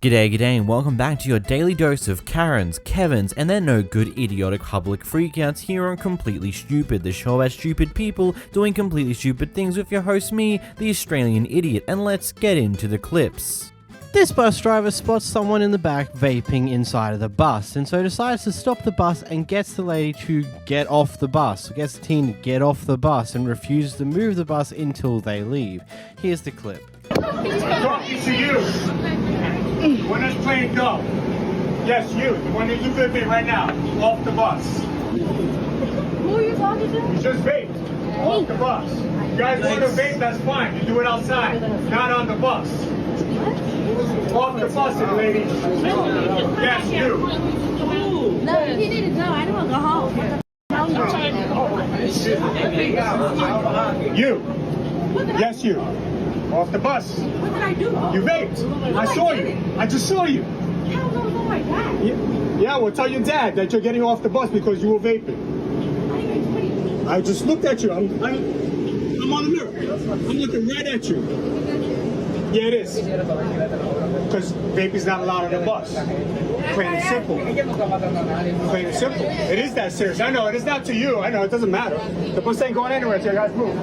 G'day, and welcome back to your daily dose of Karens, Kevins, and their no good idiotic public freakouts here on Completely Stupid, the show about stupid people doing completely stupid things with your host me, the Australian idiot, and let's get into the clips. This bus driver spots someone in the back vaping inside of the bus, and so decides to stop the bus and gets the lady to get off the bus, gets the teen to get off the bus and refuses to move the bus until they leave. Here's the clip. Talking to you. When that's playing go. Yes, you. The one that you live in right now. Off the bus. Who are you talking to? You just vaped. Off the bus. You guys want to vape, that's fine. You do it outside. Not on the bus. Off the bus, lady. Yes, you. No, he didn't know. I don't want to go home. You. Yes, you. Off the bus. What did I do? You vaped. I saw you. I just saw you. How long ago my dad? Yeah, well, tell your dad that you're getting off the bus because you were vaping. I just looked at you. I'm on the mirror. I'm looking right at you. Yeah, it is. Because vaping's not allowed on the bus. Plain and simple. Plain and simple. It is that serious. I know, it is not to you. I know, it doesn't matter. The bus ain't going anywhere until you guys move.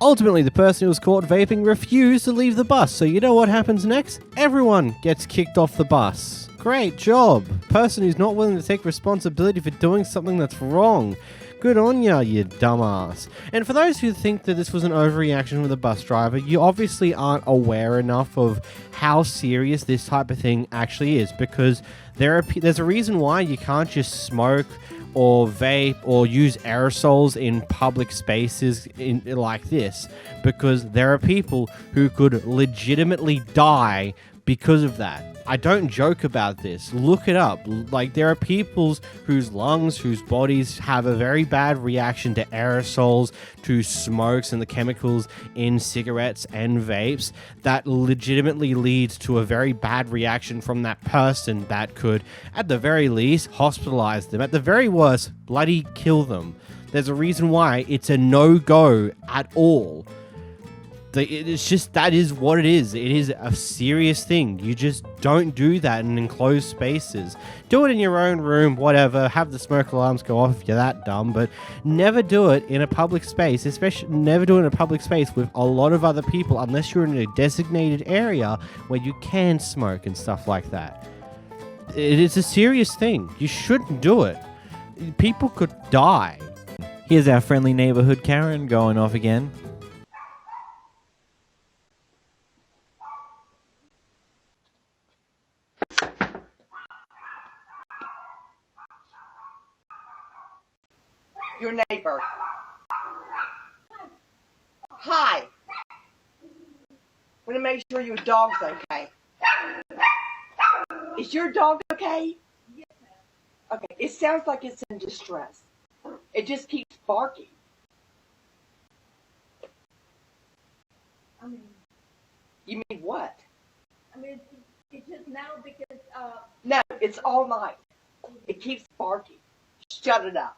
Ultimately, the person who was caught vaping refused to leave the bus, so you know what happens next? Everyone gets kicked off the bus. Great job. Person who's not willing to take responsibility for doing something that's wrong. Good on ya, you dumbass. And for those who think that this was an overreaction with the bus driver, you obviously aren't aware enough of how serious this type of thing actually is, because there's a reason why you can't just smoke or vape or use aerosols in public spaces like this, because there are people who could legitimately die because of that. I don't joke about this. Look it up. Like, there are people whose lungs, whose bodies have a very bad reaction to aerosols, to smokes and the chemicals in cigarettes and vapes that legitimately leads to a very bad reaction from that person that could, at the very least, hospitalize them. At the very worst, bloody kill them. There's a reason why it's a no-go at all. It's just, that is what it is. It is a serious thing. You just don't do that in enclosed spaces. Do it in your own room, whatever. Have the smoke alarms go off if you're that dumb, but never do it in a public space, especially never do it in a public space with a lot of other people unless you're in a designated area where you can smoke and stuff like that. It is a serious thing. You shouldn't do it. People could die. Here's our friendly neighborhood Karen going off again. Your neighbor. Hi. Want to make sure your dog's okay. Is your dog okay? Yes, ma'am. Okay. It sounds like it's in distress. It just keeps barking. I mean, You mean what? it's just now because, No, it's all night. It keeps barking. Shut it up.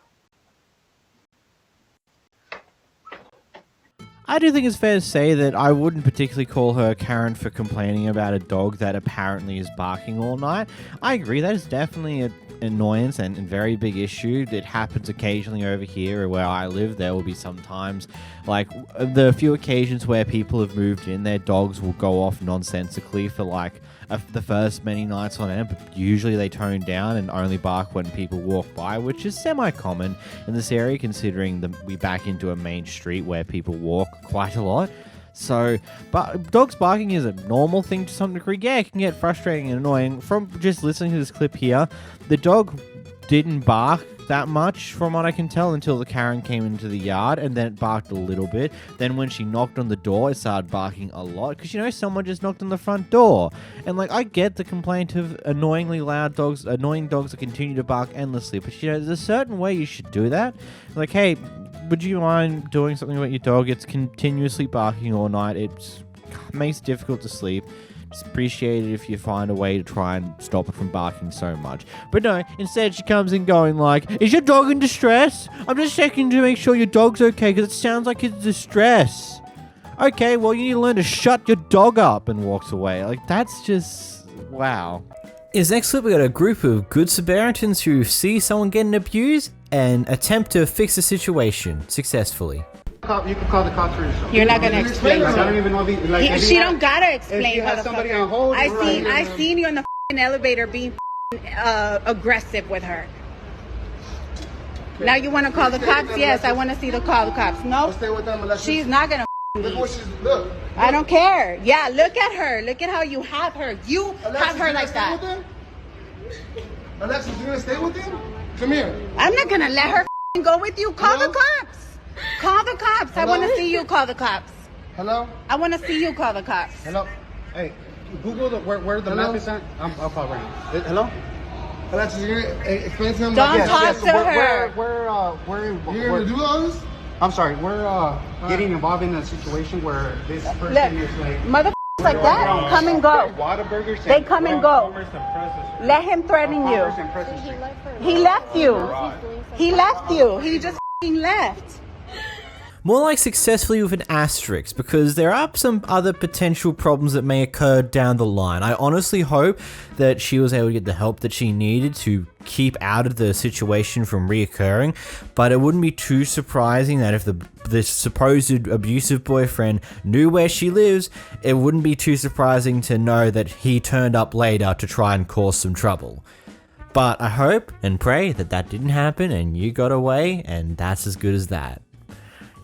I do think it's fair to say that I wouldn't particularly call her Karen for complaining about a dog that apparently is barking all night. I agree, that is definitely an annoyance and a very big issue. It happens occasionally over here where I live. There will be sometimes, like, the few occasions where people have moved in, their dogs will go off nonsensically for like the first many nights on end, but usually they tone down and only bark when people walk by, which is semi-common in this area considering we back into a main street where people walk quite a lot. So, but dogs barking is a normal thing to some degree. Yeah, it can get frustrating and annoying. From just listening to this clip here, the dog didn't bark that much from what I can tell until the Karen came into the yard, and then it barked a little bit. Then when she knocked on the door, it started barking a lot because, you know, someone just knocked on the front door. And like, I get the complaint of annoying dogs that continue to bark endlessly, but you know, there's a certain way you should do that. Like, hey, would you mind doing something about your dog? It's continuously barking all night. It makes it difficult to sleep. Just appreciate it if you find a way to try and stop it from barking so much. But no, instead she comes in going like, is your dog in distress? I'm just checking to make sure your dog's okay because it sounds like it's distress. Okay, well, you need to learn to shut your dog up, and walks away. Like, that's just... wow. In this next clip, we got a group of good Samaritans who see someone getting abused and attempt to fix the situation successfully. You can call the cops for yourself. You're not gonna explain. I don't even know if he, She don't gotta explain. If you have somebody on hold, I seen you in the f***ing elevator being aggressive with her. Now you want to call the cops? Yes, I want to see the call the cops. No, stay with them unless she's not gonna. Look what she's look. I don't care. Yeah, look at her. Look at how you have her. You Alexis, have her like that. Alexis, you gonna stay with him? Come here. I'm not gonna let her go with you. Call Hello? the cops. Call the cops. Hello? I want to see you call the cops. Hello? I want to see you call the cops. Hello? Hey, Google where the map is at. I'll call right now. Hello? Alexis, you're gonna explain to him. Don't talk to her. You're gonna do all this? I'm sorry, we're getting involved in a situation where this person Look, is like... motherfuckers like that come and go. Whataburgers. They come and go. Let him threaten you. He left you. He left you. He just f***ing left. More like successfully with an asterisk, because there are some other potential problems that may occur down the line. I honestly hope that she was able to get the help that she needed to keep out of the situation from reoccurring, but it wouldn't be too surprising that if the supposed abusive boyfriend knew where she lives, it wouldn't be too surprising to know that he turned up later to try and cause some trouble. But I hope and pray that that didn't happen and you got away, and that's as good as that.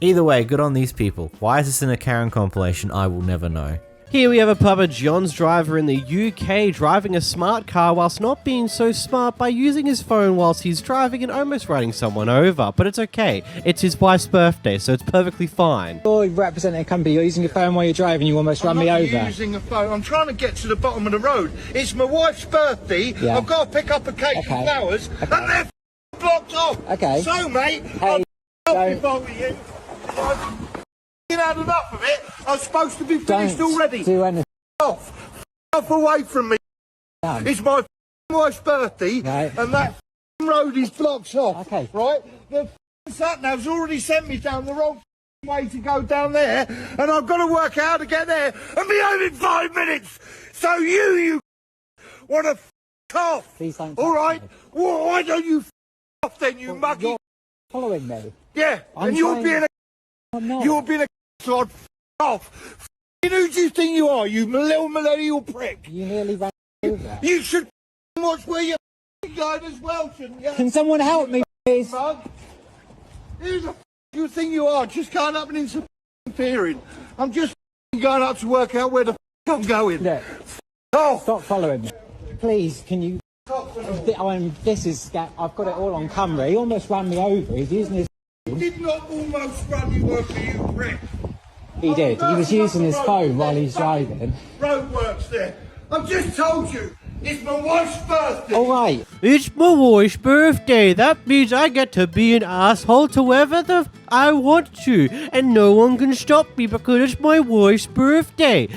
Either way, good on these people. Why is this in a Karen compilation? I will never know. Here we have a Papa John's driver in the UK driving a smart car whilst not being so smart by using his phone whilst he's driving and almost running someone over. But it's okay. It's his wife's birthday, so it's perfectly fine. You're representing a company, you're using your phone while you're driving, you almost run me over. I'm not using a phone, I'm trying to get to the bottom of the road. It's my wife's birthday, Yeah. I've got to pick up a cake and flowers, and they're blocked off. Okay. So, mate, Hey, if I were you, I've had enough of it. I'm supposed to be finished already. Do anything. Off away from me. No. It's my wife's birthday, Right. and that road is blocked off. Okay. Right? The sat-nav's already sent me down the wrong way to go down there, and I've got to work out how to get there and be home in 5 minutes. So you want to off? Please don't. All right? Well, why don't you off then, you muggy? You're following me. Yeah, I'm and you're trying- being a I'm not. you're being a so I'd off. Who do you think you are, you little millennial prick? You nearly ran me over. You should watch where you're going as well, shouldn't you? Can someone help me, please? Mug? Who the you think you are? Just going up and interfering. I'm just going up to work out where the I'm going. Look, Oh, stop following me. Please, can you... I mean, this is... I've got it all on camera. He almost ran me over. He's using his... did not almost run you over, you prick. He did. He was using his phone while he's driving. Roadworks there. I've just told you, it's my wife's birthday. All right. It's my wife's birthday. That means I get to be an asshole to whoever I want to, and no one can stop me because it's my wife's birthday.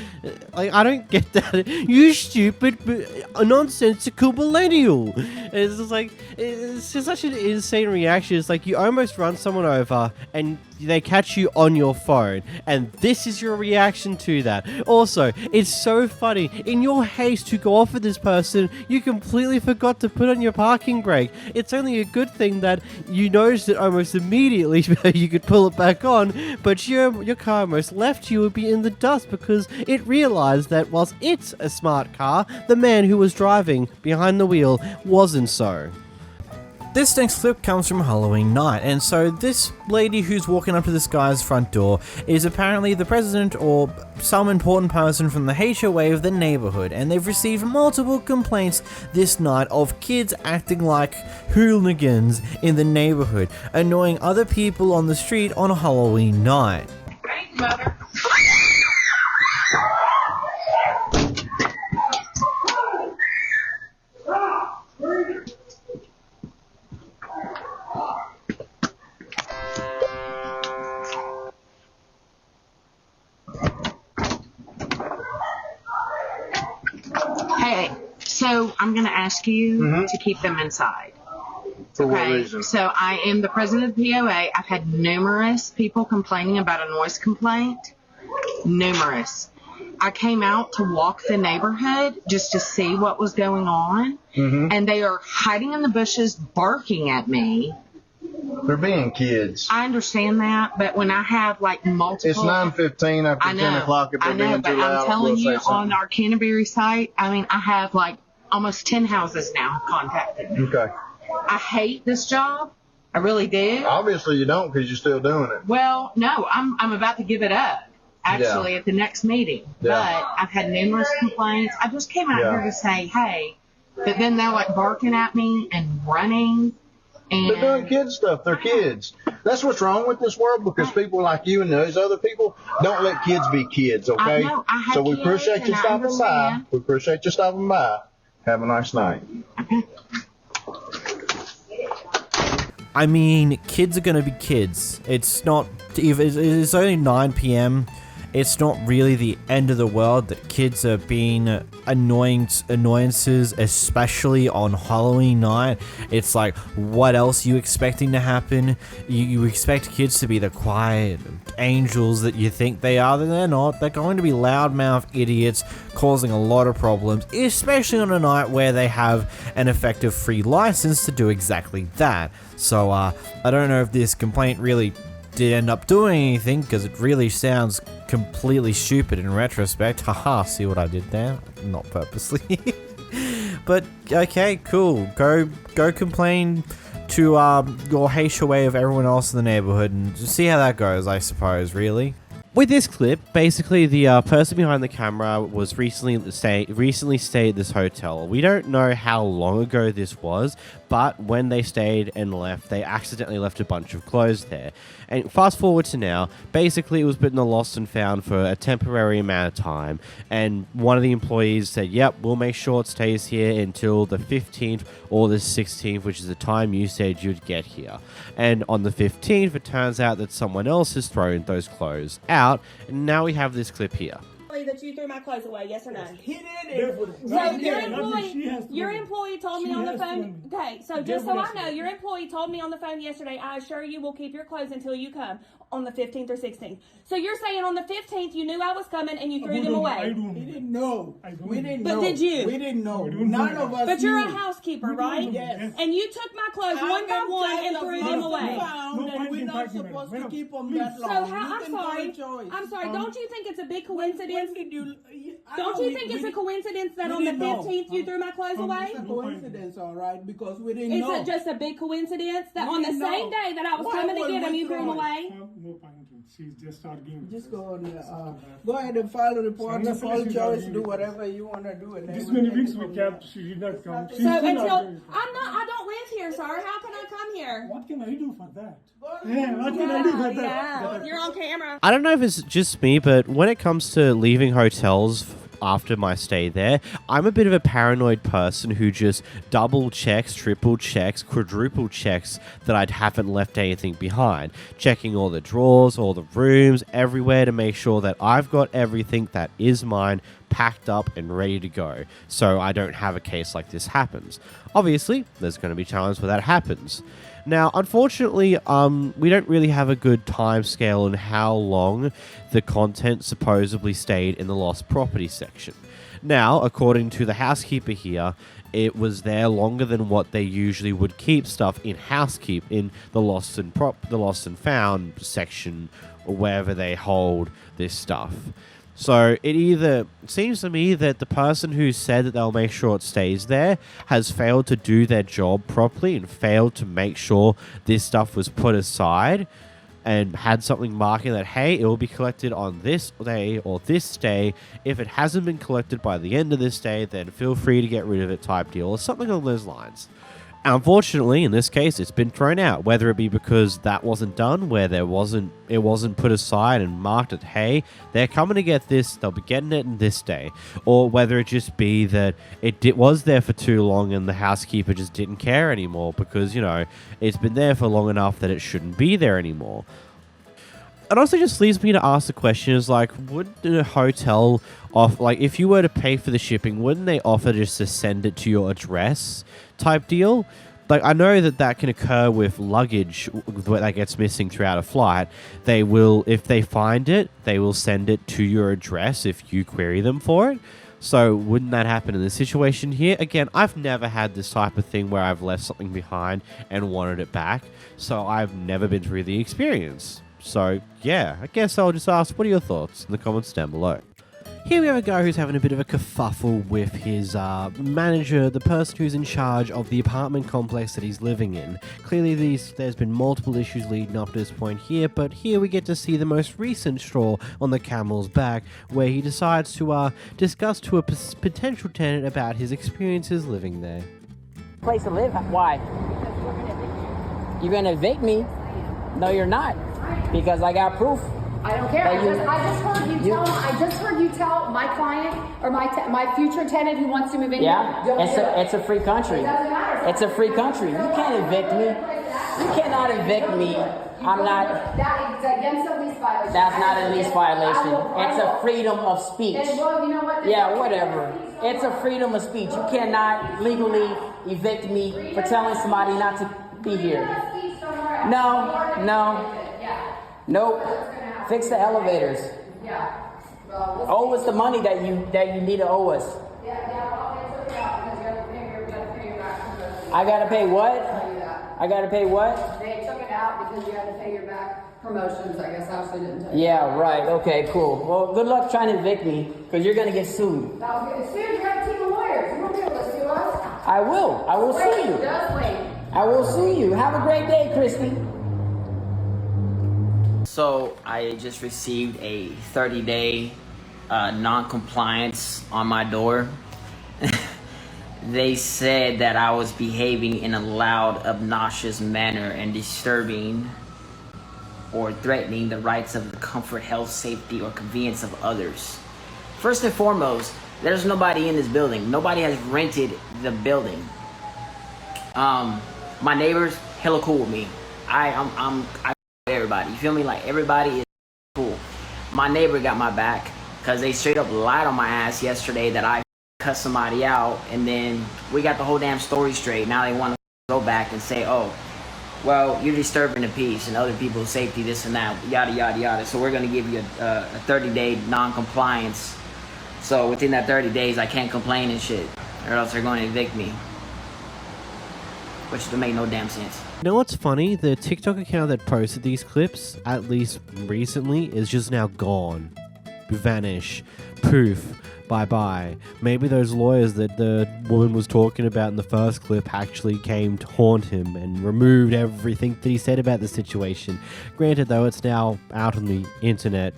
Like, I don't get that. You stupid, nonsensical millennial. It's just like, it's just such an insane reaction. It's like you almost run someone over and they catch you on your phone, and this is your reaction to that. Also, it's so funny. In your haste to go off with this person, you completely forgot to put on your parking brake. It's only a good thing that you noticed it almost immediately. You could pull it back on, but your car almost left you would be in the dust because it realized that whilst it's a smart car, the man who was driving behind the wheel wasn't so. This next clip comes from Halloween night, and so this lady who's walking up to this guy's front door is apparently the president or some important person from the HOA of the neighborhood, and they've received multiple complaints this night of kids acting like hooligans in the neighborhood, annoying other people on the street on a Halloween night. Thanks, Mother. Hey, so I'm going to ask you to keep them inside. For what Okay, reason? so I am the president of the POA. I've had numerous people complaining about a noise complaint. numerous. I came out to walk the neighborhood just to see what was going on, and they are hiding in the bushes, barking at me. They're being kids. I understand that, but when I have like multiple... It's 9:15 after 10 o'clock. If they're being too loud, I'm telling you, we'll say on our Canterbury site, I mean, I have like almost 10 houses now have contacted me. Okay. I hate this job. I really do. Obviously you don't, because you're still doing it. Well, no, I'm about to give it up, actually, at the next meeting. Yeah. But I've had numerous complaints. I just came out here to say, hey, but then they're like barking at me and running. And they're doing kid stuff. They're kids. That's what's wrong with this world, because people like you and those other people don't let kids be kids, okay? I know. I have so we kids, appreciate you and I stopping by. understand. We appreciate you stopping by. Have a nice night. I mean, kids are gonna be kids. It's not, if it's only 9 p.m. It's not really the end of the world that kids are being annoyances, especially on Halloween night. It's like, what else are you expecting to happen? You expect kids to be the quiet angels that you think they are, then they're not. They're going to be loudmouth idiots causing a lot of problems, especially on a night where they have an effective free license to do exactly that. So, I don't know if this complaint really did end up doing anything, because it really sounds completely stupid in retrospect. Haha, see what I did there? Not purposely. But okay, cool. Go complain to your HOA of everyone else in the neighborhood and just see how that goes, I suppose, really. With this clip, basically the person behind the camera was recently stayed at this hotel. We don't know how long ago this was, but when they stayed and left, they accidentally left a bunch of clothes there. And fast forward to now, basically it was put in the lost and found for a temporary amount of time. And one of the employees said, yep, we'll make sure it stays here until the 15th or the 16th, which is the time you said you'd get here. And on the 15th, it turns out that someone else has thrown those clothes out. And now we have this clip here. That you threw my clothes away, yes or no? He did. So your employee told me on the phone. Okay, so just so I know, your employee told me on the phone yesterday, I assure you will keep your clothes until you come on the 15th or 16th. So you're saying on the 15th you knew I was coming and you threw them away? He didn't know. We didn't know. But did you? We didn't know. None of us. But you're knew. a housekeeper, right? Yes. And you took my clothes one by one and threw them away. We're not supposed to keep them that long. So I'm sorry. Don't you think it's a big coincidence? Don't you think it's a coincidence that on the 15th you threw my clothes away? It's a coincidence, all right, because we didn't know. Is it just a big coincidence that on the same day that I was coming to get them, you threw them away? No point. She's just arguing. Just go on. Go ahead and file a report. Apologize. Do whatever you want to do. This many weeks we kept. She did not come. So until I don't live here, sir. How can I come here? What can I do for that? What can I do for that? Yeah, you're on camera. I don't know if it's just me, but when it comes to leaving hotels after my stay there, I'm a bit of a paranoid person who just double checks, triple checks, quadruple checks that I haven't left anything behind. Checking all the drawers, all the rooms, everywhere to make sure that I've got everything that is mine packed up and ready to go, so I don't have a case like this happens. Obviously, there's going to be times where that happens. Now, unfortunately, we don't really have a good time scale on how long the content supposedly stayed in the lost property section. Now, according to the housekeeper here, it was there longer than what they usually would keep stuff in housekeep in the lost and found section, or wherever they hold this stuff. So it either seems to me that the person who said that they'll make sure it stays there has failed to do their job properly and failed to make sure this stuff was put aside and had something marking that, hey, it will be collected on this day or this day. If it hasn't been collected by the end of this day, then feel free to get rid of it type deal, or something along those lines. Unfortunately, in this case, it's been thrown out, whether it be because that wasn't done, where it wasn't put aside and marked that, hey, they're coming to get this, they'll be getting it in this day, or whether it just be that it was there for too long and the housekeeper just didn't care anymore because, you know, it's been there for long enough that it shouldn't be there anymore. It also just leaves me to ask the question is, like, wouldn't a hotel if you were to pay for the shipping, wouldn't they offer just to send it to your address type deal? Like, I know that can occur with luggage that gets missing throughout a flight. They will, if they find it, they will send it to your address if you query them for it. So wouldn't that happen in this situation here? Again, I've never had this type of thing where I've left something behind and wanted it back. So I've never been through the experience. So yeah, I guess I'll just ask, what are your thoughts in the comments down below? Here we have a guy who's having a bit of a kerfuffle with his manager, the person who's in charge of the apartment complex that he's living in. Clearly there's been multiple issues leading up to this point here, but here we get to see the most recent straw on the camel's back, where he decides to discuss to a potential tenant about his experiences living there. Place to live? Why? You're gonna evict me? No, you're not, because I got proof. I don't care. I just heard you tell my client or my future tenant who wants to move in. Yeah, it's a free country. It doesn't matter. It's a free country. You can't evict me. You cannot evict me. I'm not. That's against a lease violation. That's not a lease violation. It's a freedom of speech. Well, you know what? Yeah, whatever. It's a freedom of speech. You cannot legally evict me for telling somebody not to be here. Nope. Fix the elevators. Yeah. Owe us the money that you need to owe us. I gotta pay what? I gotta pay what? They took it out because you had to pay your back promotions. I guess Ashley didn't tell you. Yeah, right. Okay, cool. Well, good luck trying to evict me, because you're gonna get sued. As soon as you have a team of lawyers, you won't be able to sue us. I will sue you. Just wait. I will sue you. Have a great day, Christy. So I just received a 30-day non-compliance on my door. They said that I was behaving in a loud, obnoxious manner and disturbing or threatening the rights of the comfort, health, safety, or convenience of others. First and foremost, there's nobody in this building. Nobody has rented the building. My neighbors, hella cool with me. I everybody, you feel me? Like, everybody is cool. My neighbor got my back because they straight up lied on my ass yesterday that I cut somebody out, and then we got the whole damn story straight. Now they want to go back and say, oh, well, you're disturbing the peace and other people's safety, this and that, yada yada yada. So we're gonna give you a 30-day non-compliance. So within that 30 days I can't complain and shit, or else they're going to evict me, which doesn't make no damn sense. You know what's funny? The TikTok account that posted these clips, at least recently, is just now gone. Vanish. Poof. Bye-bye. Maybe those lawyers that the woman was talking about in the first clip actually came to haunt him and removed everything that he said about the situation. Granted, though, it's now out on the internet,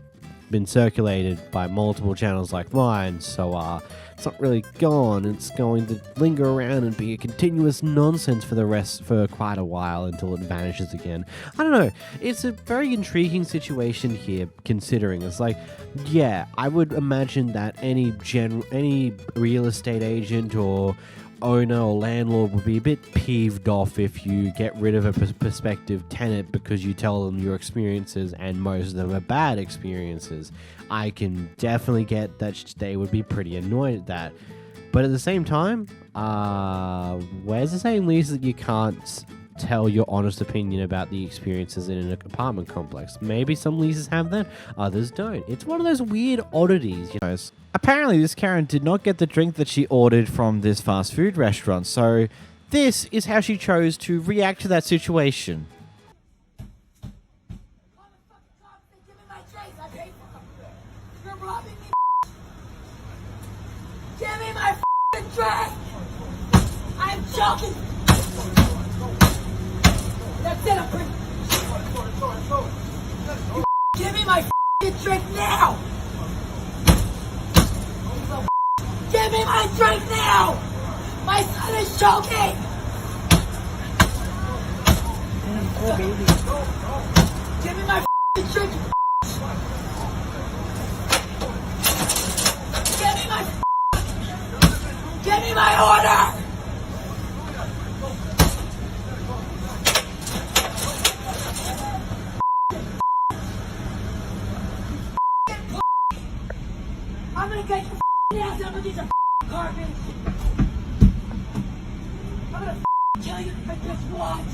been circulated by multiple channels like mine, so it's not really gone. It's going to linger around and be a continuous nonsense for quite a while until it vanishes again. I don't know. It's a very intriguing situation here, considering it's like, yeah, I would imagine that any real estate agent or owner or landlord would be a bit peeved off if you get rid of a prospective tenant because you tell them your experiences, and most of them are bad experiences. I can definitely get that they would be pretty annoyed at that. But at the same time, where's the saying, Lisa, that you can't tell your honest opinion about the experiences in an apartment complex? Maybe some leases have that, others don't. It's one of those weird oddities, you know. Apparently, this Karen did not get the drink that she ordered from this fast food restaurant, so this is how she chose to react to that situation. Give me my f***ing drink! I'm joking! That's it, I'm pretty... You give me my f***ing drink now! Give me my drink now! My son is choking! Give me my f***ing drink! Give me my order! I'm gonna get your ass up with these carpet. I'm gonna kill you if I just watch.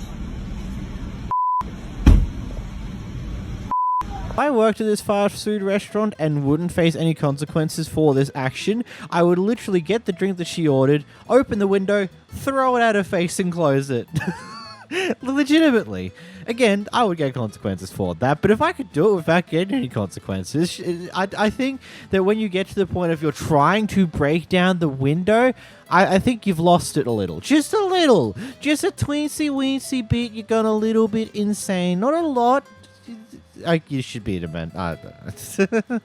I worked at this fast food restaurant and wouldn't face any consequences for this action, I would literally get the drink that she ordered, open the window, throw it at her face and close it. Legitimately. Again, I would get consequences for that, but if I could do it without getting any consequences, I think that when you get to the point of you're trying to break down the window, I think you've lost it a little. Just a little. Just a teensy-weensy bit. You're going a little bit insane. Not a lot. You should be in a man. I don't know.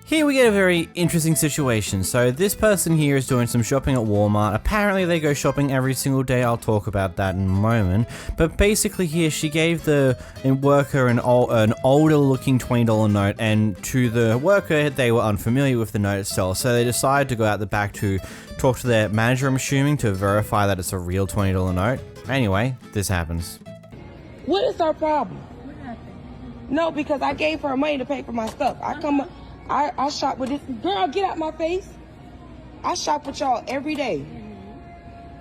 Here we get a very interesting situation. So this person here is doing some shopping at Walmart. Apparently they go shopping every single day. I'll talk about that in a moment. But basically here she gave the worker an older looking $20 note, and to the worker they were unfamiliar with the note itself. So they decided to go out the back to talk to their manager, I'm assuming, to verify that it's a real $20 note. Anyway, this happens. What is our problem? No, because I gave her money to pay for my stuff. I shop with this girl. Get out my face. I shop with y'all every day.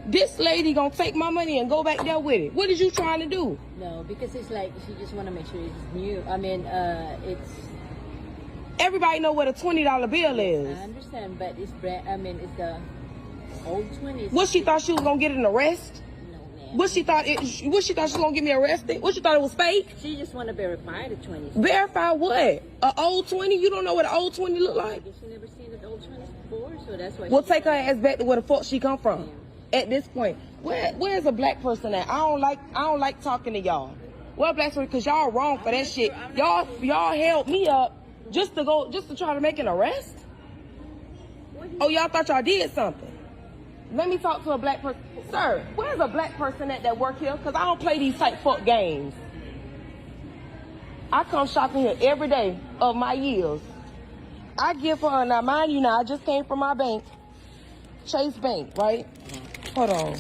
This lady gonna take my money and go back there with it. What is you trying to do? No, because it's like she just want to make sure it's new. I mean, it's. Everybody know what a $20 bill is. I understand, but it's brand. I mean, it's the old 20s. What she thought she was gonna get an arrest? What she thought she was gonna get me arrested? What she thought it was fake? She just want to verify the 20s. Verify what? An old 20? You don't know what an old 20 look like? She never seen an old 20s before, so that's why. We'll take her ass back to where the fuck she come from. Yeah. At this point, where's a black person at? I don't like talking to y'all. Well, black person, cause y'all wrong for that shit. Y'all held me up just to try to make an arrest. Oh, y'all thought y'all did something. Let me talk to a black person. Sir, where's a black person at that work here? Because I don't play these type fuck games. I come shopping here every day of my years. I give her, now mind you now, I just came from my bank, Chase Bank, right? Hold on.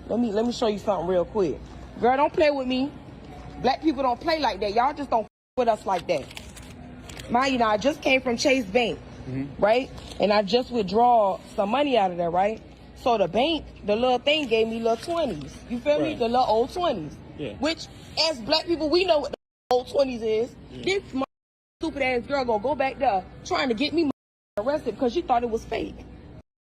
Let me show you something real quick. Girl, don't play with me. Black people don't play like that. Y'all just don't with us like that. Mind you now, I just came from Chase Bank, right? And I just withdraw some money out of there, right? So the bank, the little thing gave me little 20s. You feel me? The little old 20s. Yeah. Which, as black people, we know what the old 20s is. Yeah. This stupid ass girl gonna go back there trying to get me arrested because she thought it was fake.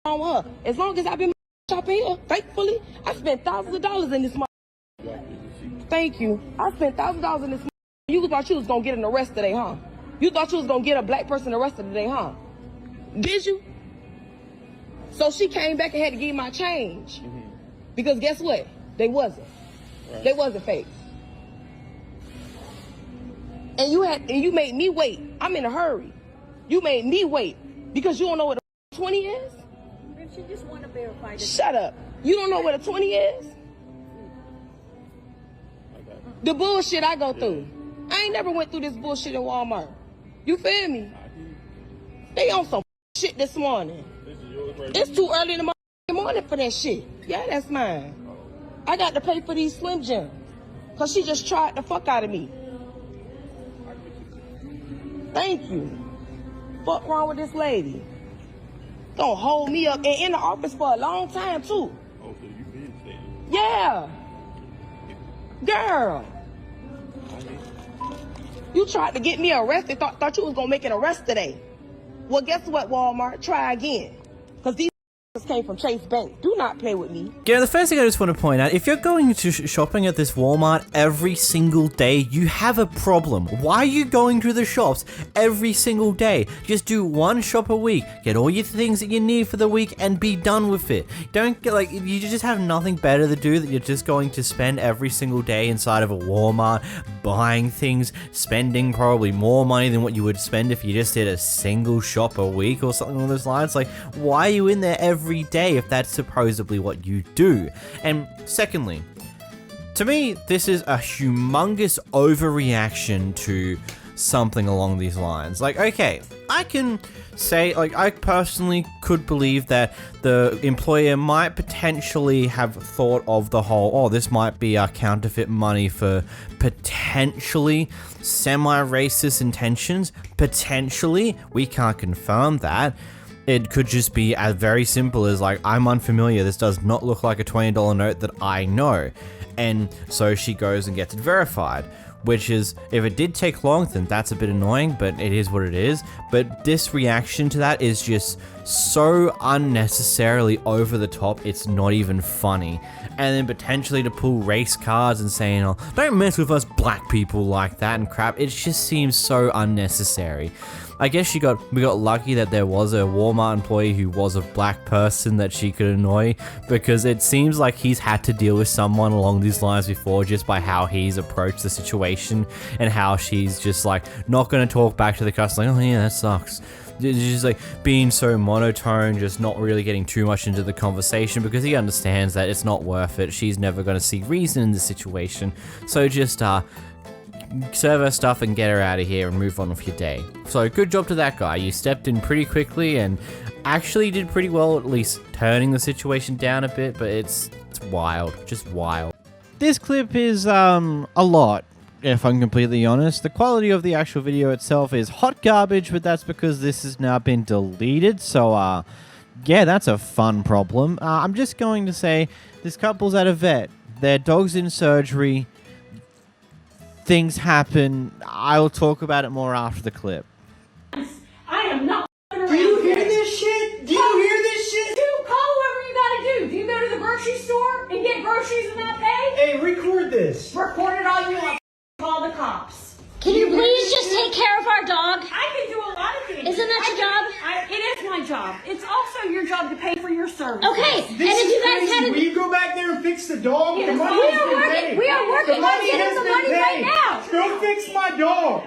On her. As long as I've been shopping here, thankfully, I spent thousands of dollars in this. Thank you. I spent thousands of dollars in this. You thought you was gonna get an arrest today, huh? You thought you was gonna get a black person arrested today, huh? Did you? So she came back and had to give my change. Because guess what? They wasn't. Right. They wasn't fake. And you made me wait. I'm in a hurry. You made me wait because you don't know what a 20 is? She just want to verify. Shut up. You don't know what a 20 is? The bullshit I go through. I ain't never went through this bullshit in Walmart. You feel me? They on some shit this morning. It's too early in the morning for that shit. Yeah, that's mine. I got to pay for these Slim Jims. Because she just tried the fuck out of me. Thank you. Fuck wrong with this lady? Don't hold me up and in the office for a long time, too. Oh, so you been staying? Yeah. Girl. You tried to get me arrested. Thought you was going to make an arrest today. Well, guess what, Walmart? Try again. Because these came from Chase Bank. Do not play with me. Yeah, the first thing I just want to point out, if you're going to shopping at this Walmart every single day, you have a problem. Why are you going to the shops every single day? Just do one shop a week, get all your things that you need for the week, and be done with it. Don't get like, you just have nothing better to do that you're just going to spend every single day inside of a Walmart, buying things, spending probably more money than what you would spend if you just did a single shop a week or something along those lines. Like, why are you in there every day if that's supposedly what you do? And secondly, to me, this is a humongous overreaction to something along these lines. Like, okay, I can say, like, I personally could believe that the employer might potentially have thought of the whole, oh, this might be our counterfeit money for potentially semi-racist intentions. Potentially, we can't confirm that. It could just be as very simple as like, I'm unfamiliar, this does not look like a $20 note that I know. And so she goes and gets it verified. which is, if it did take long, then that's a bit annoying, but it is what it is. But this reaction to that is just so unnecessarily over the top, it's not even funny. And then potentially to pull race cards and saying, oh, don't mess with us black people like that and crap, it just seems so unnecessary. I guess we got lucky that there was a Walmart employee who was a black person that she could annoy, because it seems like he's had to deal with someone along these lines before, just by how he's approached the situation and how she's just like not going to talk back to the customer like, oh yeah, that sucks. Just like being so monotone, just not really getting too much into the conversation, because he understands that it's not worth it. She's never going to see reason in the situation. So just serve her stuff and get her out of here and move on with your day. So good job to that guy. You stepped in pretty quickly and actually did pretty well, at least turning the situation down a bit, but it's wild, just wild. This clip is a lot, if I'm completely honest. The quality of the actual video itself is hot garbage, but that's because this has now been deleted, so yeah, that's a fun problem. I'm just going to say, this couple's at a vet, their dog's in surgery, things happen. I'll talk about it more after the clip. I am not. Do you hear this shit? Do you hear this shit? Dude, call whoever you gotta do. Do you go to the grocery store and get groceries and not pay? Hey, record this. Record it all you want. Call the cops. Can you please just take care of our dog? I can do a lot of things. Isn't that your job? It is my job. It's also your job to pay for your service. Okay, This and if is you guys crazy. had Will you go back there and fix the dog? Yes. The money We has are been working. paid. We are working The on money getting has the been money right paid. now. Go fix my dog.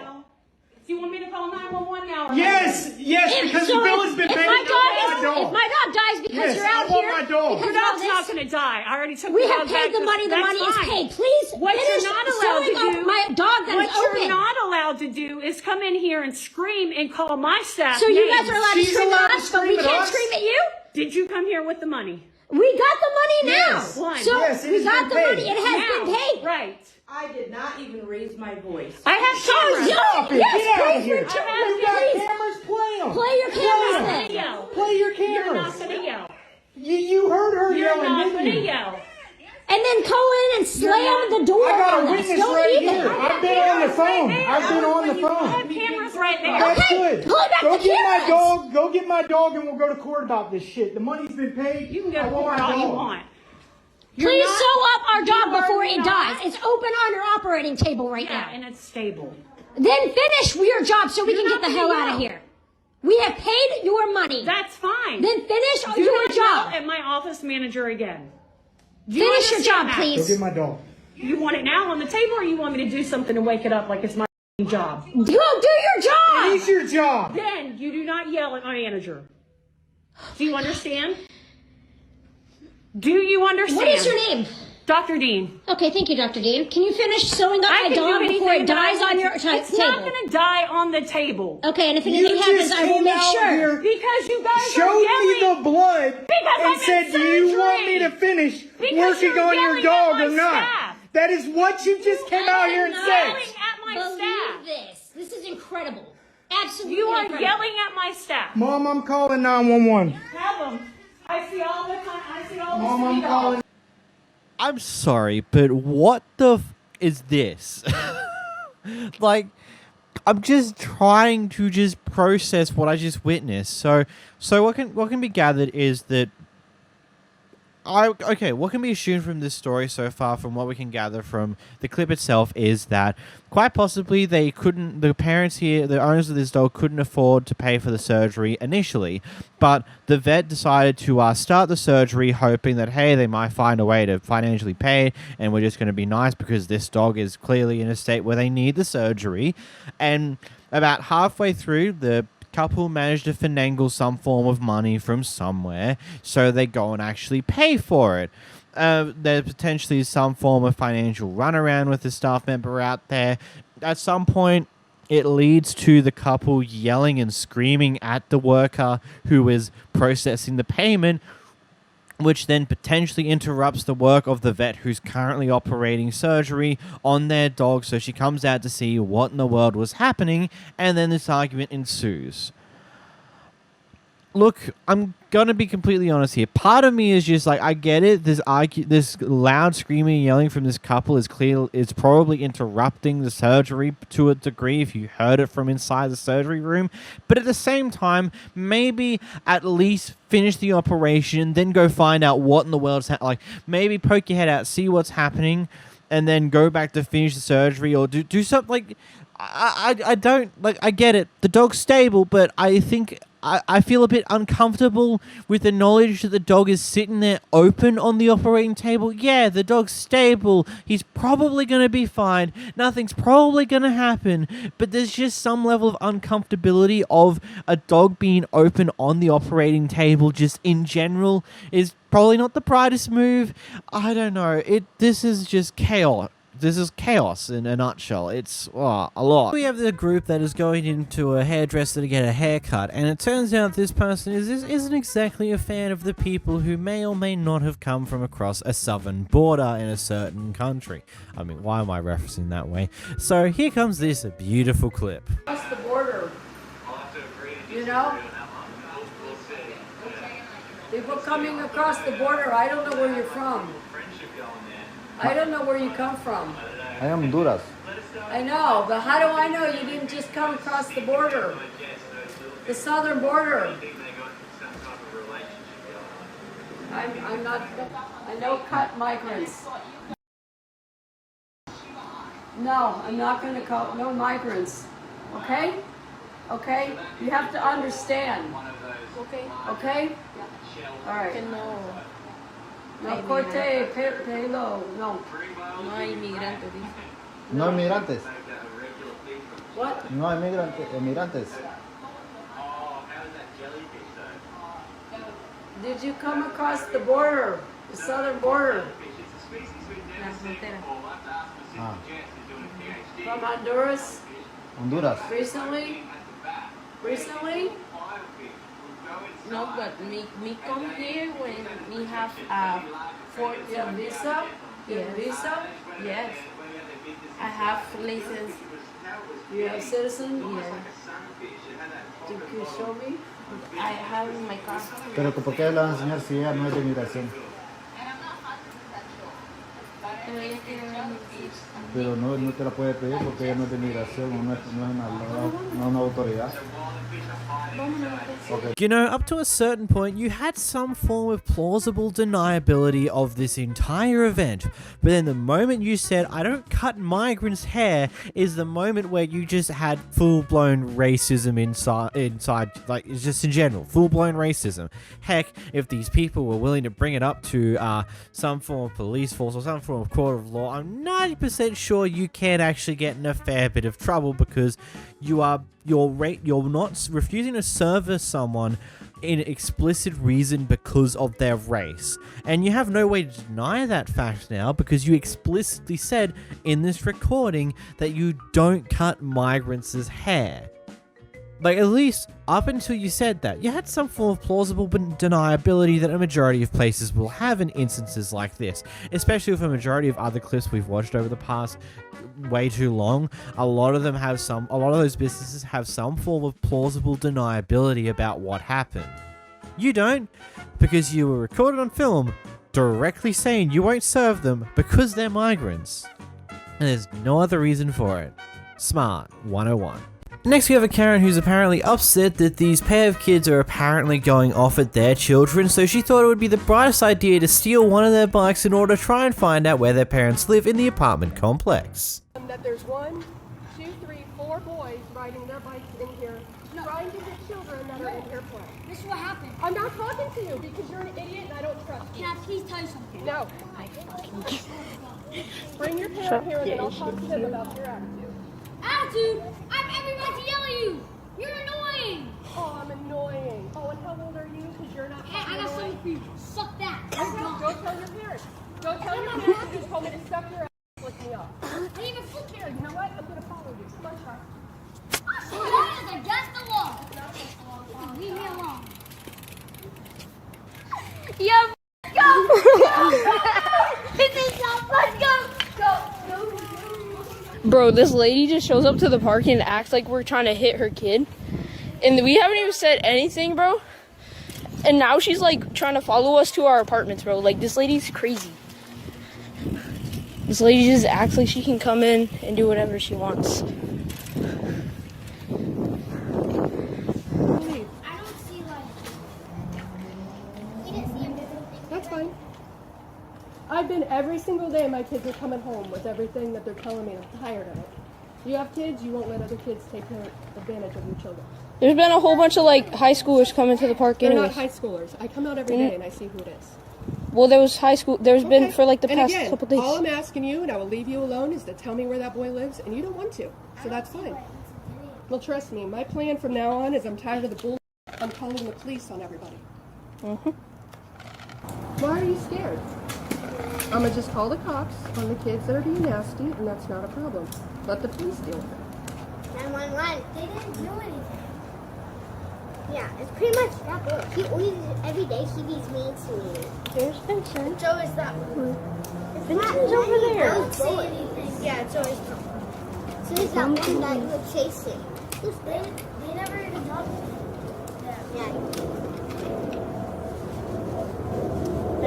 Do you want me to call 911 now? Or Yes, because the bill has been paid. If my dog dies because you're out here, my dog. Your dog's not going to die. I already took we the have dog back. paid the money. The That's money is fine. paid. Please What finish you're not allowed sewing to up do, my dog that's what open. you're not allowed to do is come in here and scream and call my staff. So you names. guys are allowed to She's scream allowed at to us, but we scream at can't us? scream at you? Did you come here with the money? We got the money now. Yes. One. So Yes, it we has got the been money. paid. It has been paid. Right. I did not even raise my voice. I have cameras. Stop it. Yes, Get out please of here. return. You got Please. cameras? Play them. Play your cameras You're not then. going to yell. Play your You're not cameras. going to yell. You heard her You're yelling, not didn't going to you? yell. And then go in and slam the door I got on a us. witness Don't right even. here. I've been on the phone. I've been on the I phone. have cameras right there. That's Okay, good. pull back Go the get my cameras. dog. Go get my dog, and we'll go to court about this shit. The money's been paid. You can go I to want court my all you dog. want. Please sew up our dog You before are it not- dies. It's open on your operating table right Yeah, now. and it's stable. Then finish your job so we You're can not get the gonna hell out yell. of here. We have paid your money. That's fine. Then finish Do your not yell job. at my office manager again. Do you Finish your understand job, that? Go please. get my dog. You want it now on the table, or you want me to do something to wake it up like it's my job? Go do your job. It is your job. Then you do not yell at my manager. Do you understand? Do you understand? What is your name? Dr. Dean. Okay, thank you, Dr. Dean. Can you finish sewing up I my can dog do before it anything, but dies on your It's table? not going to die on the table. Okay, and if You anything happens, just I will came make out sure. here, Because you guys are showed yelling. me the blood, Because and I'm in said, "Do you want surgery." me to finish Because working you're on your yelling dog at or my not?" staff. That is what you just came out here and Yelling said. at my Believe staff. this. This is incredible. Absolutely You are incredible. yelling at my staff. Mom, I'm calling 911. Have them. I see all the time. I see all the Mom, I'm calling. I'm sorry, but what the is this? Like, I'm just trying to just process what I just witnessed. So what can be gathered is that what can be assumed from this story so far, from what we can gather from the clip itself, is that quite possibly the parents here, the owners of this dog, couldn't afford to pay for the surgery initially, but the vet decided to start the surgery hoping that, hey, they might find a way to financially pay, and we're just going to be nice because this dog is clearly in a state where they need the surgery. And about halfway through, the couple managed to finagle some form of money from somewhere, so they go and actually pay for it. There's potentially some form of financial runaround with the staff member out there. At some point, it leads to the couple yelling and screaming at the worker who is processing the payment, which then potentially interrupts the work of the vet who's currently operating surgery on their dog. So she comes out to see what in the world was happening, and then this argument ensues. Look, I'm gonna be completely honest here. Part of me is just like, I get it. This loud screaming and yelling from this couple is clear. It's probably interrupting the surgery to a degree if you heard it from inside the surgery room. But at the same time, maybe at least finish the operation, then go find out what in the world's like. Maybe poke your head out, see what's happening, and then go back to finish the surgery or do something like. I don't like. I get it. The dog's stable, but I think. I feel a bit uncomfortable with the knowledge that the dog is sitting there open on the operating table. Yeah, the dog's stable. He's probably going to be fine. Nothing's probably going to happen. But there's just some level of uncomfortability of a dog being open on the operating table just in general is probably not the brightest move. I don't know. This is just chaos. This is chaos in a nutshell. It's a lot. We have the group that is going into a hairdresser to get a haircut, and it turns out this person isn't exactly a fan of the people who may or may not have come from across a southern border in a certain country. I mean, why am I referencing that way? So here comes this beautiful clip. Across the border, you know? People coming across the border, I don't know where you're from. I don't know where you come from. I am Honduras. I know, but how do I know you didn't just come across the border? The southern border. I'm not, I know cut migrants. No, I'm not going to call, no migrants. Okay? Okay? You have to understand. Okay? Okay? All right. No corte, pelo, no. No hay migrantes. What? No hay migrantes. Did you come across the border, the southern border? From Honduras? Honduras. Recently? Recently? No, but me come here when we have visa? Yes. Visa? Yes. I have license. You have citizen? Yes. You can show me? I have in my car. Pero ¿por qué le vas a enseñar si ella no es de migración? Pero ella quiere ver mi visa. Pero no te la puede pedir porque ella no es de migración, no es una autoridad. Okay. You know, up to a certain point, you had some form of plausible deniability of this entire event. But then the moment you said, I don't cut migrants' hair, is the moment where you just had full-blown racism inside, like, it's just in general, full-blown racism. Heck, if these people were willing to bring it up to some form of police force or some form of court of law, I'm 90% sure you can actually get in a fair bit of trouble because you're not refusing to service someone in explicit reason because of their race. And you have no way to deny that fact now because you explicitly said in this recording that you don't cut migrants' hair. Like, at least up until you said that, you had some form of plausible deniability that a majority of places will have in instances like this, especially with a majority of other clips we've watched over the past way too long. A lot of those businesses have some form of plausible deniability about what happened. You don't, because you were recorded on film directly saying you won't serve them because they're migrants. And there's no other reason for it. Smart 101. Next we have a Karen who's apparently upset that these pair of kids are apparently going off at their children, so she thought it would be the brightest idea to steal one of their bikes in order to try and find out where their parents live in the apartment complex. That there's 1, 2, 3, 4 boys riding their bikes in here, trying to get children that are in here playing. This is what happened. I'm not talking to you because you're an idiot and I don't trust you. Can I please tell you something? No. I fucking Bring your parent here and then I'll talk to him about your attitude. Attitude? I'm every right to yell at you. You're annoying. Oh, I'm annoying. Oh, and how old are you? Because you're not. Hey, I got something for you. Suck that. Go tell your parents. Go tell your parents you just told me to suck your ass and flick me off. I didn't even flick Here, you know what? I'm going to follow you. Come on, Shark. That is against the law. Leave me alone. Yeah, go. This is not. Let's go. Go. Bro, this lady just shows up to the park and acts like we're trying to hit her kid. And we haven't even said anything, bro. and now she's like trying to follow us to our apartments, bro. Like, this lady's crazy. This lady just acts like she can come in and do whatever she wants. That's fine. I've been every single day my kids are coming home with everything that they're telling me. I'm tired of it. You have kids, you won't let other kids take advantage of your children. There's been a whole bunch of like high schoolers coming to the park They're anyways. not high schoolers. I come out every day and I see who it is. Well, there was high school. There's been for like the And past again, couple days. all I'm asking you, and I will leave you alone, is to tell me where that boy lives, and you don't want to, so that's fine. Well, trust me, my plan from now on is I'm tired of the bull. I'm calling the police on everybody. Why are you scared? I'm gonna just call the cops on the kids that are being nasty, and that's not a problem. Let the police deal with it. 911. They didn't do anything. Yeah, it's pretty much that boy. He always, every day, he be mean to me. There's Vincent. So is that one. Vincent's over there. Don't say anything. Yeah, it's always not. So is that one that you were chasing. They never even talked to me. Yeah.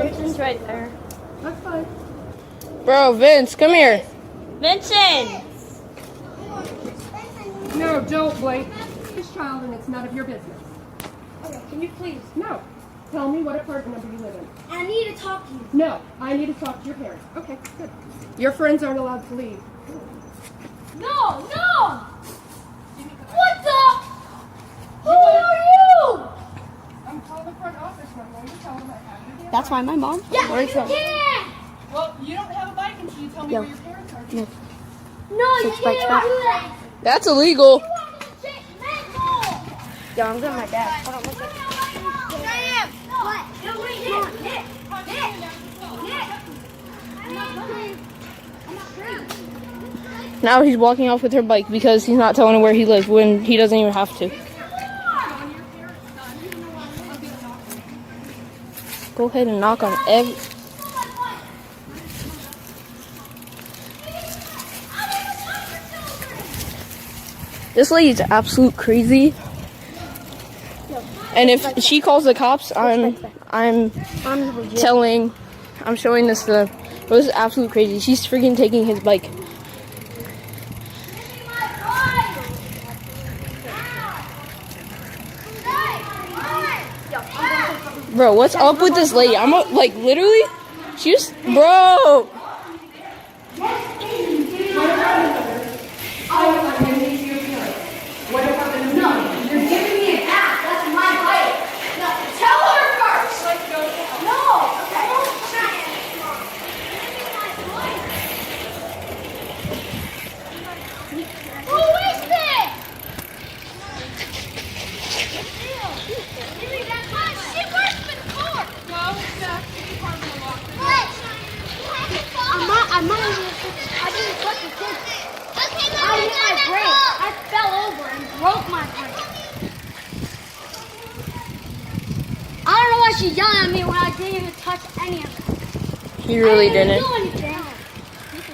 Vincent's right there. That's fine. Bro, Vince, come here. Vincent! No, don't, Blake. This child, and it's none of your business. Okay, can you please? No. Tell me what apartment number you live in. I need to talk to you. No, I need to talk to your parents. Okay, good. Your friends aren't allowed to leave. No, no! What the? Who are you? I'm calling the front office and I'm going to tell them I have your damn That's why my mom. Yeah, Where's you that? can't! Well, you don't have a bike until you tell me Yo. where your parents are. No. No, you Six bikes can't back. do that. That's illegal. Yo, I'm getting my dad. Hold on, one second. What? No, wait, Nick. Now he's walking off with her bike because he's not telling her where he lives when he doesn't even have to. Go ahead and knock on every... This lady's absolute crazy. And if she calls the cops, I'm showing this to them. This is absolute crazy. She's freaking taking his bike. Bro, what's up with this lady? I'm like literally, she's bro. No, you're giving me an app. That's my bike. No, tell her first. No. Okay. Who is this? She works for the court. No, I'm not even. I didn't touch the kid. Okay, I hit my brake. I fell over and broke my brake. I don't know why she yelled at me when I didn't even touch any of it. He really I didn't didn't. do anything.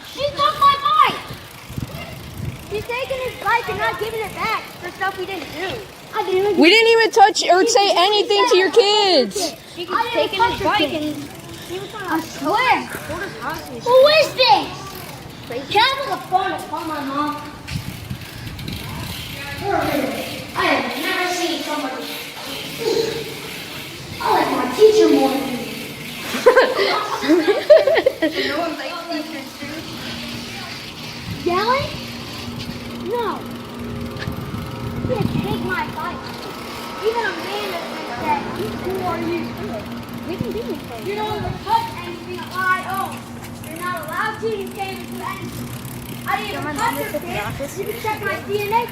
She took my bike. She's taking his bike and not giving it back for stuff we didn't do. We didn't even touch or say anything to your kids. She keeps taking his bike and I swear. Who is this? Can I have the phone and call my mom? I have never seen somebody. I like my teacher more than you. No one likes teachers too. Yelling? No. You can't take my bike. Even Amanda said, who are you? We can do anything. You don't even touch anything that I own. You're not allowed to. You can't even do anything. I didn't even touch your kid. You can check my DNA.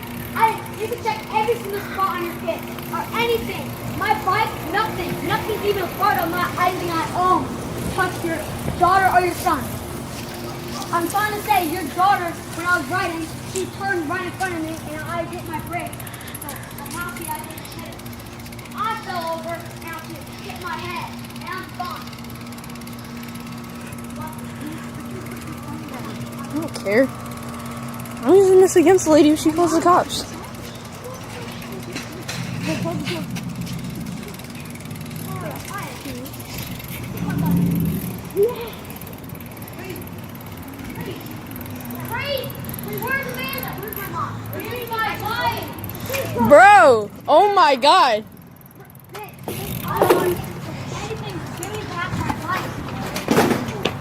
You can check every single spot on your kid. Or anything. My bike, nothing. Nothing's even a part of anything I own. Touch your daughter or your son. I'm trying to say, your daughter, when I was riding, she turned right in front of me and I hit my brake. So now see, I didn't hit it. I fell over and I hit my head. And I'm gone. I don't care. I'm using this against the lady if she calls the cops. my god.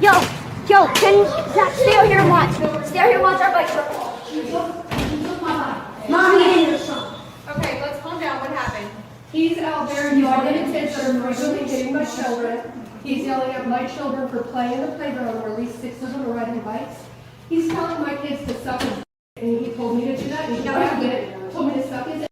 Yo, can Zach stay out here and watch? Stay out here and watch our bike. Mommy, Okay, let's calm down. What happened? He's out there yelling at kids that are frequently hitting my children. He's yelling at my children for playing in the playground where at least 6 of them are riding bikes. He's telling my kids to suck his and he told me to do that. He told me to suck his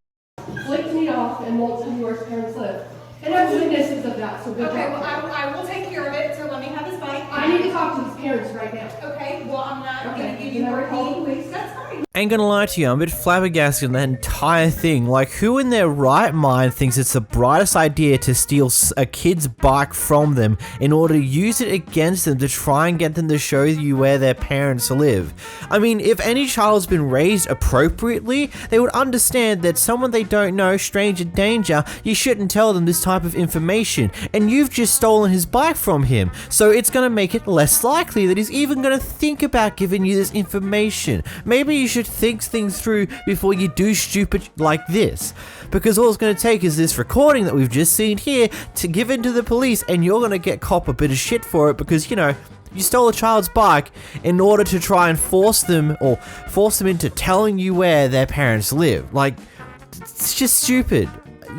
flicked me off, and won't tell me where his parents live. And I'm witnesses of that, so good Okay, job. well, I will take care of it, so let me have his bike. I need to talk to his parents right now. Okay, well, I'm not Okay, going to give you then I more will call the heat. police. That's fine. Ain't gonna lie to you, I'm a bit flabbergasted on that entire thing. Like, who in their right mind thinks it's the brightest idea to steal a kid's bike from them in order to use it against them to try and get them to show you where their parents live? I mean, if any child's been raised appropriately, they would understand that someone they don't know, stranger danger, you shouldn't tell them this type of information, and you've just stolen his bike from him, so it's gonna make it less likely that he's even gonna think about giving you this information. Maybe you should think things through before you do stupid like this, because all it's going to take is this recording that we've just seen here to give in to the police, and you're going to get cop a bit of shit for it because, you know, you stole a child's bike in order to try and force them into telling you where their parents live. Like, it's just stupid.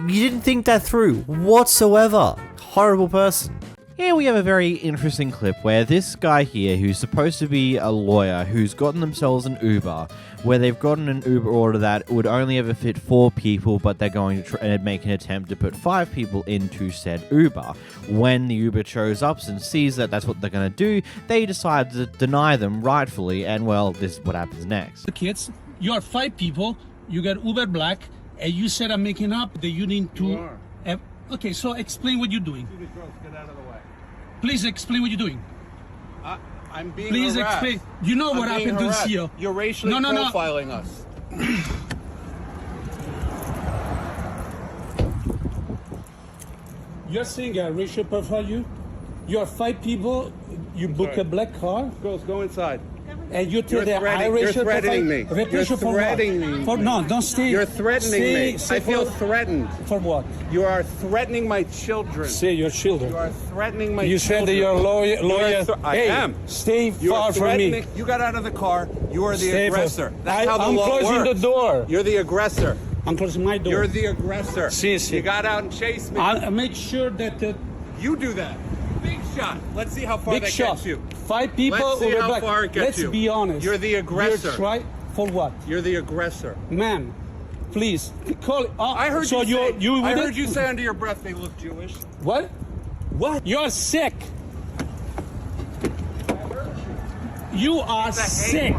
You didn't think that through whatsoever. Horrible person. Here we have a very interesting clip where this guy here, who's supposed to be a lawyer, who's gotten themselves an Uber, where they've gotten an Uber order that would only ever fit 4 people, but they're going to make an attempt to put 5 people into said Uber. When the Uber shows up and sees that that's what they're going to do, they decide to deny them rightfully, and well, this is what happens next. Kids, you are 5 people, you got Uber Black, and you said I'm making up that you need to... Okay, so explain what you're doing. Get out of the way. Please explain what you're doing. I'm being Please harassed. explain. You know what happened to CEO. You're racially profiling us. You're saying I racial profile you? You are 5 people, you book a black car? Girls, go inside. And you tell that I You're racial threatening me. profile? You're For what? threatening me. For, no, don't stay. You're threatening me. I feel threatened. For what? You are threatening my children. Say your children. You are threatening my You children. said that you're lawyer. I Hey, am. Stay far from me. You got out of the car. You are the Stay aggressor. That's how the I'm law closing works. the door. You're the aggressor. I'm closing my door. You're the aggressor. See. You got out and chased me. I'll make sure that You do that. Big shot. Let's see how far big that shot. gets you. 5 people. Let's see how black. far it gets Let's you. be honest. You're the aggressor. You're try for what? You're the aggressor. Man, please call. I heard so you say. I heard it? you say under your breath they look Jewish. What? What? You're sick. You are sick.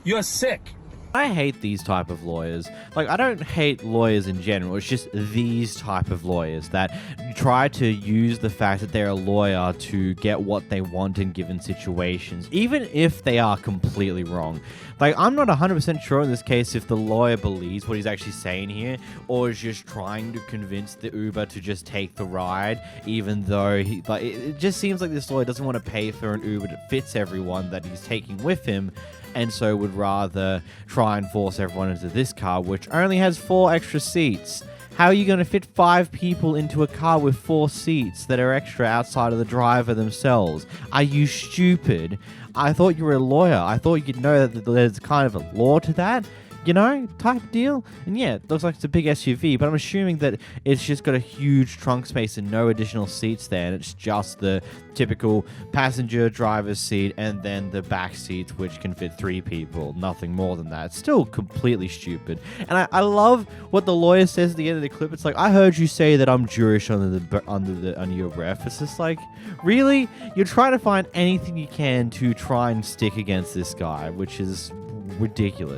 You're sick. I hate these type of lawyers. Like, I don't hate lawyers in general. It's just these type of lawyers that try to use the fact that they're a lawyer to get what they want in given situations, even if they are completely wrong. Like, I'm not 100% sure in this case if the lawyer believes what he's actually saying here, or is just trying to convince the Uber to just take the ride, even though it just seems like this lawyer doesn't want to pay for an Uber that fits everyone that he's taking with him, and so would rather try and force everyone into this car, which only has 4 extra seats. How are you going to fit 5 people into a car with 4 seats that are extra outside of the driver themselves? Are you stupid? I thought you were a lawyer. I thought you'd know that there's kind of a law to that, you know, type deal. And yeah, it looks like it's a big SUV, but I'm assuming that it's just got a huge trunk space and no additional seats there, and it's just the typical passenger driver's seat and then the back seats, which can fit 3 people, nothing more than that. It's still completely stupid. And I love what the lawyer says at the end of the clip. It's like, I heard you say that I'm Jewish under your breath. It's just like, really? You're trying to find anything you can to try and stick against this guy, which is ridiculous.